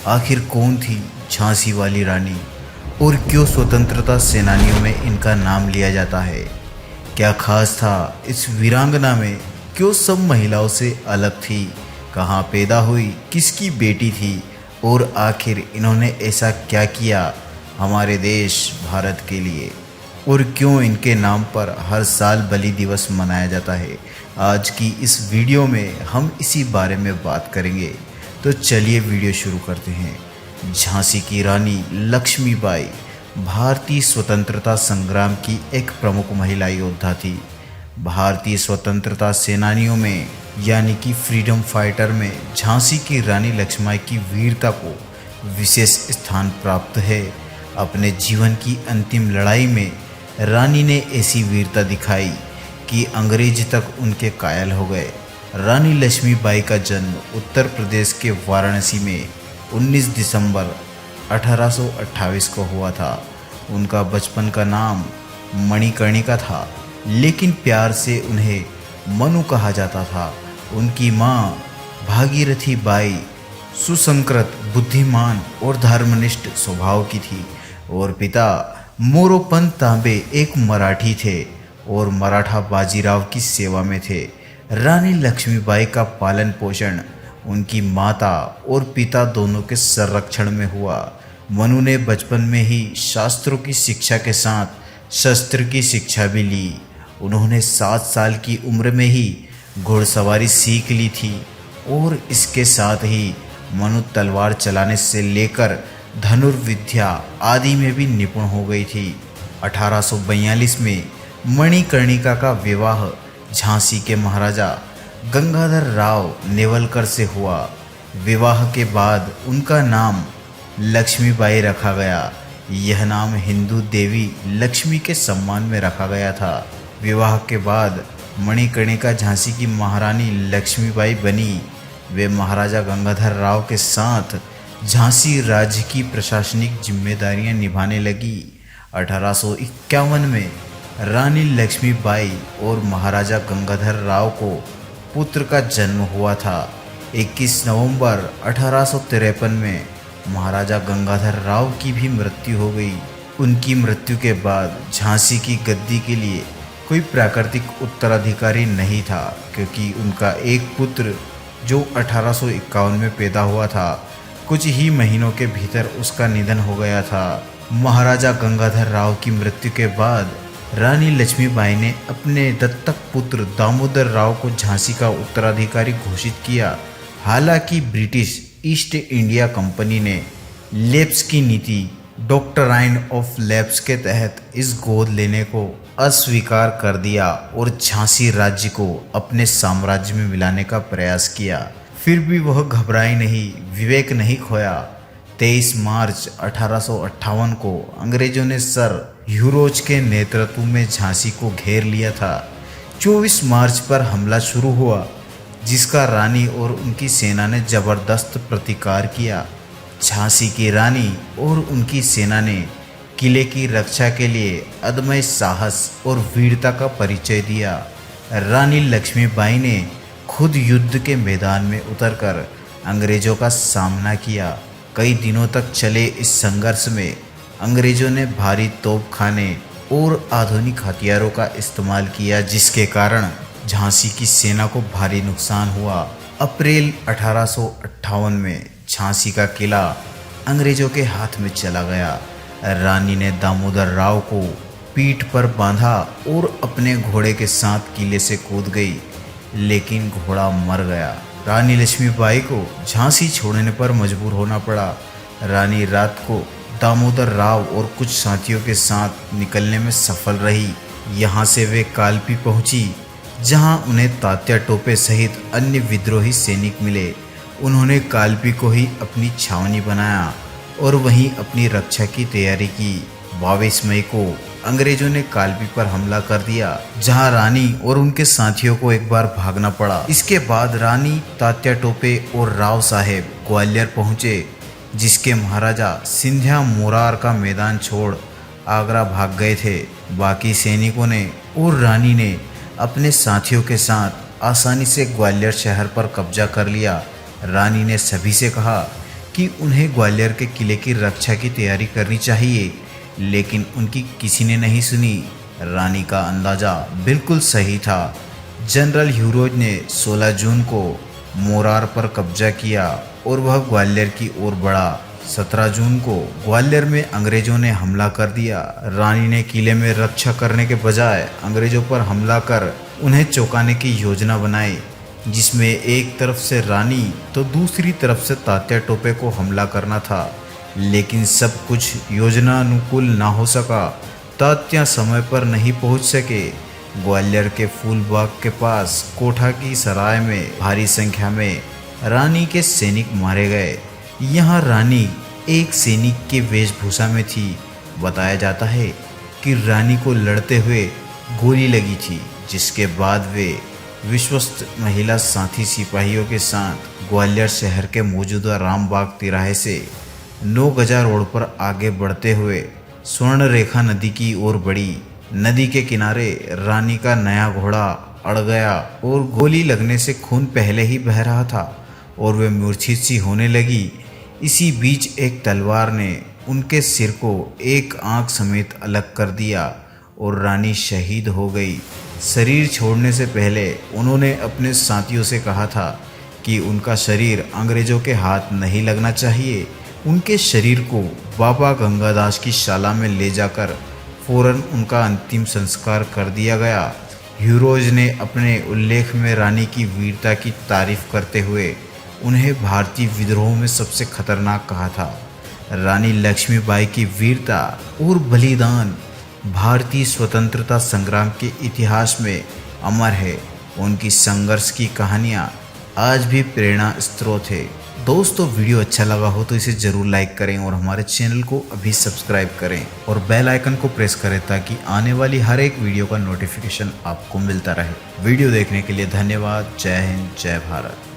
आखिर कौन थी झांसी वाली रानी और क्यों स्वतंत्रता सेनानियों में इनका नाम लिया जाता है? क्या खास था इस वीरांगना में? क्यों सब महिलाओं से अलग थी? कहाँ पैदा हुई? किसकी बेटी थी? और आखिर इन्होंने ऐसा क्या किया हमारे देश भारत के लिए? और क्यों इनके नाम पर हर साल बलि दिवस मनाया जाता है? आज की इस वीडियो में हम इसी बारे में बात करेंगे। तो चलिए वीडियो शुरू करते हैं। झांसी की रानी लक्ष्मीबाई भारतीय स्वतंत्रता संग्राम की एक प्रमुख महिला योद्धा थी। भारतीय स्वतंत्रता सेनानियों में यानी कि फ्रीडम फाइटर में झांसी की रानी लक्ष्मीबाई की वीरता को विशेष स्थान प्राप्त है। अपने जीवन की अंतिम लड़ाई में रानी ने ऐसी वीरता दिखाई कि अंग्रेज तक उनके कायल हो गए। रानी लक्ष्मीबाई का जन्म उत्तर प्रदेश के वाराणसी में 19 दिसंबर 1828 को हुआ था। उनका बचपन का नाम मणिकर्णिका था, लेकिन प्यार से उन्हें मनु कहा जाता था। उनकी माँ भागीरथी बाई सुसंस्कृत, बुद्धिमान और धर्मनिष्ठ स्वभाव की थी और पिता मोरोपंत तांबे एक मराठी थे और मराठा बाजीराव की सेवा में थे। रानी लक्ष्मीबाई का पालन पोषण उनकी माता और पिता दोनों के संरक्षण में हुआ। मनु ने बचपन में ही शास्त्रों की शिक्षा के साथ शस्त्र की शिक्षा भी ली। उन्होंने 7 साल की उम्र में ही घुड़सवारी सीख ली थी और इसके साथ ही मनु तलवार चलाने से लेकर धनुर्विद्या आदि में भी निपुण हो गई थी। 1842 में मणिकर्णिका का विवाह झांसी के महाराजा गंगाधर राव नेवलकर से हुआ। विवाह के बाद उनका नाम लक्ष्मीबाई रखा गया। यह नाम हिंदू देवी लक्ष्मी के सम्मान में रखा गया था। विवाह के बाद मणिकर्णिका झांसी की महारानी लक्ष्मीबाई बनी। वे महाराजा गंगाधर राव के साथ झांसी राज्य की प्रशासनिक जिम्मेदारियां निभाने लगी। 1851 में रानी लक्ष्मीबाई और महाराजा गंगाधर राव को पुत्र का जन्म हुआ था। 21 नवंबर 1853 में महाराजा गंगाधर राव की भी मृत्यु हो गई। उनकी मृत्यु के बाद झांसी की गद्दी के लिए कोई प्राकृतिक उत्तराधिकारी नहीं था, क्योंकि उनका एक पुत्र जो 1851 में पैदा हुआ था, कुछ ही महीनों के भीतर उसका निधन हो गया था। महाराजा गंगाधर राव की मृत्यु के बाद रानी लक्ष्मीबाई ने अपने दत्तक पुत्र दामोदर राव को झांसी का उत्तराधिकारी घोषित किया। हालांकि ब्रिटिश ईस्ट इंडिया कंपनी ने लेप्स की नीति डॉक्ट्राइन ऑफ लेप्स के तहत इस गोद लेने को अस्वीकार कर दिया और झांसी राज्य को अपने साम्राज्य में मिलाने का प्रयास किया। फिर भी वह घबराई नहीं, विवेक नहीं खोया। 23 मार्च 1858 को अंग्रेजों ने सर ह्यूरोज के नेतृत्व में झांसी को घेर लिया था। 24 मार्च पर हमला शुरू हुआ, जिसका रानी और उनकी सेना ने जबरदस्त प्रतिकार किया। झांसी की रानी और उनकी सेना ने किले की रक्षा के लिए अदम्य साहस और वीरता का परिचय दिया। रानी लक्ष्मीबाई ने खुद युद्ध के मैदान में उतरकर अंग्रेजों का सामना किया। कई दिनों तक चले इस संघर्ष में अंग्रेजों ने भारी तोपखाने और आधुनिक हथियारों का इस्तेमाल किया, जिसके कारण झांसी की सेना को भारी नुकसान हुआ। अप्रैल 1858 में झांसी का किला अंग्रेजों के हाथ में चला गया। रानी ने दामोदर राव को पीठ पर बांधा और अपने घोड़े के साथ किले से कूद गई, लेकिन घोड़ा मर गया। रानी लक्ष्मीबाई को झांसी छोड़ने पर मजबूर होना पड़ा। रानी रात को दामोदर राव और कुछ साथियों के साथ निकलने में सफल रही। यहाँ से वे कालपी पहुँची, जहाँ उन्हें तात्या टोपे सहित अन्य विद्रोही सैनिक मिले। उन्होंने कालपी को ही अपनी छावनी बनाया और वहीं अपनी रक्षा की तैयारी की। 22 मई को अंग्रेजों ने कालपी पर हमला कर दिया, जहां रानी और उनके साथियों को एक बार भागना पड़ा। इसके बाद रानी, तात्या टोपे और राव साहेब ग्वालियर पहुंचे, जिसके महाराजा सिंधिया मोरार का मैदान छोड़ आगरा भाग गए थे। बाकी सैनिकों ने और रानी ने अपने साथियों के साथ आसानी से ग्वालियर शहर पर कब्जा कर लिया। रानी ने सभी से कहा कि उन्हें ग्वालियर के किले की रक्षा की तैयारी करनी चाहिए, लेकिन उनकी किसी ने नहीं सुनी। रानी का अंदाज़ा बिल्कुल सही था। जनरल ह्यूरोज ने 16 जून को मोरार पर कब्जा किया और वह ग्वालियर की ओर बढ़ा। 17 जून को ग्वालियर में अंग्रेजों ने हमला कर दिया। रानी ने किले में रक्षा करने के बजाय अंग्रेजों पर हमला कर उन्हें चौंकाने की योजना बनाई, जिसमें एक तरफ से रानी तो दूसरी तरफ से तात्या टोपे को हमला करना था। लेकिन सब कुछ योजना अनुकूल ना हो सका। तात्या समय पर नहीं पहुंच सके। ग्वालियर के फूलबाग के पास कोठा की सराय में भारी संख्या में रानी के सैनिक मारे गए। यहाँ रानी एक सैनिक के वेशभूषा में थी। बताया जाता है कि रानी को लड़ते हुए गोली लगी थी, जिसके बाद वे विश्वस्त महिला साथी सिपाहियों के साथ ग्वालियर शहर के मौजूदा रामबाग तिराहे से 9 गजा रोड पर आगे बढ़ते हुए स्वर्ण रेखा नदी की ओर बढ़ी। नदी के किनारे रानी का नया घोड़ा अड़ गया और गोली लगने से खून पहले ही बह रहा था और वे मूर्छित सी होने लगी। इसी बीच एक तलवार ने उनके सिर को एक आंख समेत अलग कर दिया और रानी शहीद हो गई। शरीर छोड़ने से पहले उन्होंने अपने साथियों से कहा था कि उनका शरीर अंग्रेजों के हाथ नहीं लगना चाहिए। उनके शरीर को बाबा गंगादास की शाला में ले जाकर फौरन उनका अंतिम संस्कार कर दिया गया। ह्यूरोज ने अपने उल्लेख में रानी की वीरता की तारीफ करते हुए उन्हें भारतीय विद्रोह में सबसे खतरनाक कहा था। रानी लक्ष्मीबाई की वीरता और बलिदान भारतीय स्वतंत्रता संग्राम के इतिहास में अमर है। उनकी संघर्ष की कहानियाँ आज भी प्रेरणा स्रोत है। दोस्तों, वीडियो अच्छा लगा हो तो इसे ज़रूर लाइक करें और हमारे चैनल को अभी सब्सक्राइब करें और बेल आइकन को प्रेस करें ताकि आने वाली हर एक वीडियो का नोटिफिकेशन आपको मिलता रहे। वीडियो देखने के लिए धन्यवाद। जय हिंद, जय भारत।